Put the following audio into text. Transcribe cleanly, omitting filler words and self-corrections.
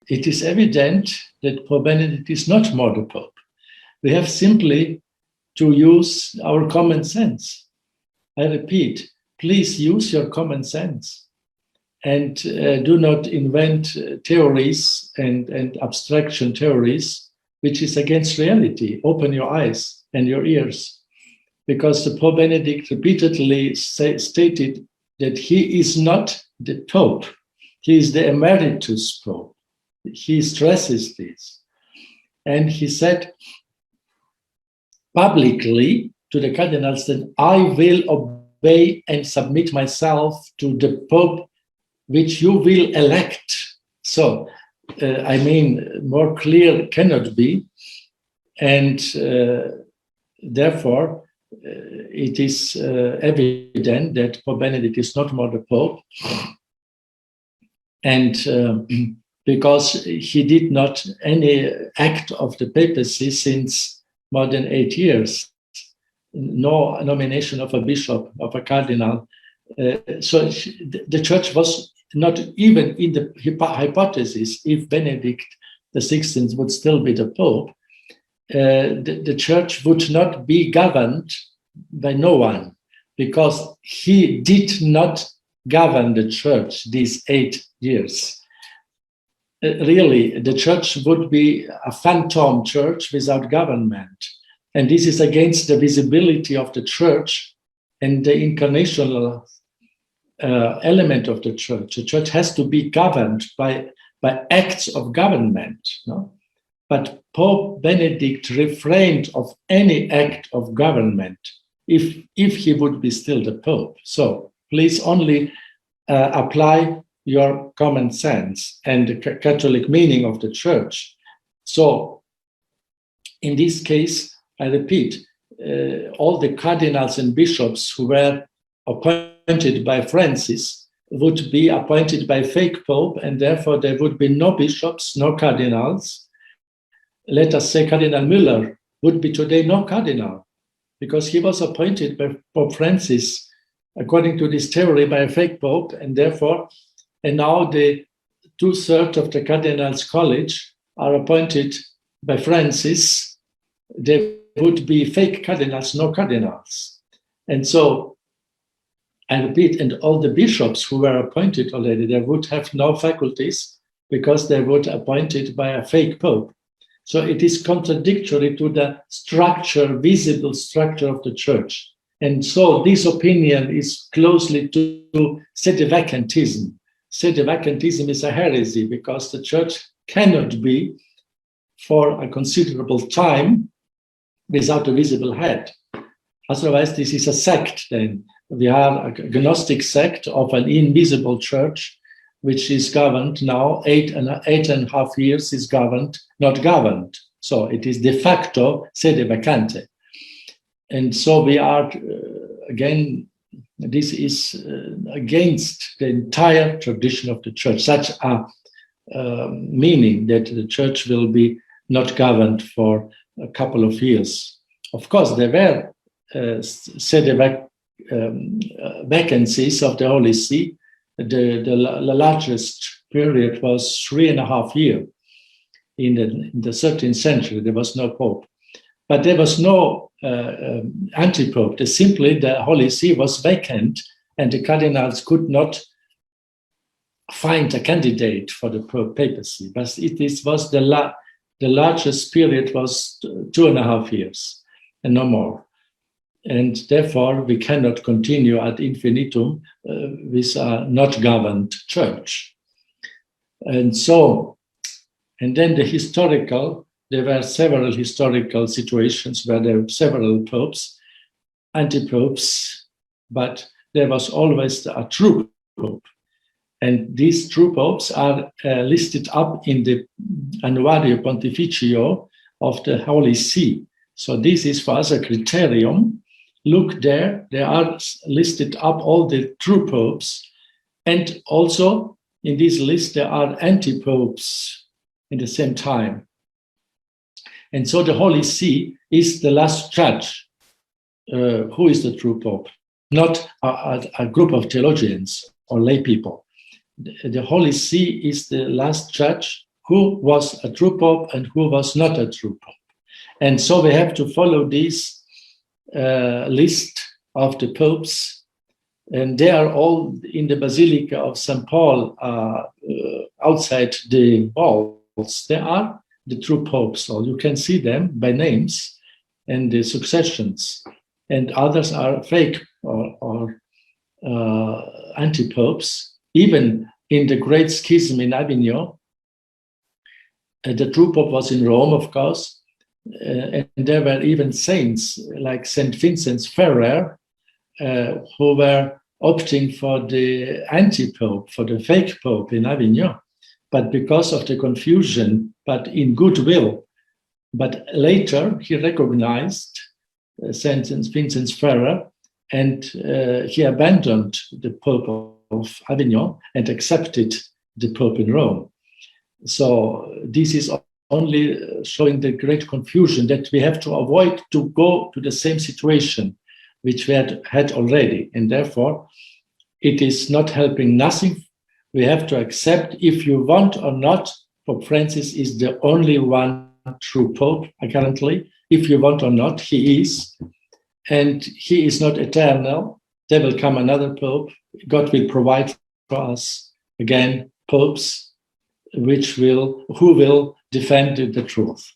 it is evident that Pope Benedict is not more the Pope. We have simply to use our common sense. I repeat, please use your common sense and do not invent theories and abstraction theories, which is against reality. Open your eyes and your ears, because the Pope Benedict repeatedly stated that he is not the Pope, he is the Emeritus Pope. He stresses this. And he said publicly to the cardinals that I will obey and submit myself to the Pope which you will elect. So, I mean, more clear cannot be. And therefore, it is evident that Pope Benedict is not more the Pope. And because he did not any act of the papacy since more than 8 years, no nomination of a bishop, of a cardinal. So the church was not even in the hypothesis, if Benedict XVI would still be the Pope, the church would not be governed by no one, because he did not govern the church these 8 years. Really, the church would be a phantom church without government. And this is against the visibility of the church and the incarnational element of the church. The church has to be governed by acts of government. No? But Pope Benedict refrained of any act of government if he would be still the Pope. So please only apply your common sense and the Catholic meaning of the church. So in this case, I repeat, all the cardinals and bishops who were appointed by Francis would be appointed by fake Pope, and therefore there would be no bishops, no cardinals. Let us say Cardinal Müller would be today no cardinal, because he was appointed by Pope Francis, according to this theory, by a fake Pope, and therefore, and now the 2/3 of the Cardinals' College are appointed by Francis. There would be fake cardinals, no cardinals. And so, I repeat, and all the bishops who were appointed already, they would have no faculties because they were appointed by a fake Pope. So it is contradictory to the structure, visible structure of the church. And so this opinion is closely to sedevacantism. Sedevacantism is a heresy because the church cannot be for a considerable time without a visible head. Otherwise, this is a sect then. We are a Gnostic sect of an invisible church, which is governed now, 8.5 years is governed, not governed. So it is de facto sedevacante. And so we are, again, this is against the entire tradition of the church, such a meaning that the church will be not governed for a couple of years. Of course, there were vacancies of the Holy See. The largest period was 3.5 years in the 13th century. There was no Pope. But there was no anti-Pope. Simply the Holy See was vacant and the cardinals could not find a candidate for the papacy. But was the largest period was 2.5 years and no more. And therefore, we cannot continue ad infinitum with a not governed church. And so, and then there were several historical situations where there were several popes, anti-popes, but there was always a true pope. And these true popes are listed up in the Annuario Pontificio of the Holy See. So this is for us a criterion. Look there, they are listed up all the true popes, and also in this list there are anti-popes in the same time. And so the Holy See is the last judge. Who is the true pope? Not a group of theologians or lay people. The Holy See is the last judge who was a true pope and who was not a true pope. And so we have to follow this list of the popes, and they are all in the Basilica of St. Paul outside the walls. They are the true popes, so you can see them by names and the successions, and others are fake or anti-popes. Even in the great schism in Avignon, the true pope was in Rome, of course, and there were even saints like St. Vincent Ferrer, who were opting for the anti-pope, for the fake pope in Avignon, but because of the confusion, but in goodwill. But later he recognized St. Vincent Ferrer, and he abandoned the Pope of Avignon and accepted the Pope in Rome. So this is only showing the great confusion that we have to avoid to go to the same situation which we had already. And therefore, it is not helping nothing. We have to accept, if you want or not, Pope Francis is the only one true Pope, apparently. If you want or not, he is. And he is not eternal. There will come another Pope. God will provide for us, again, popes, who will defend the truth.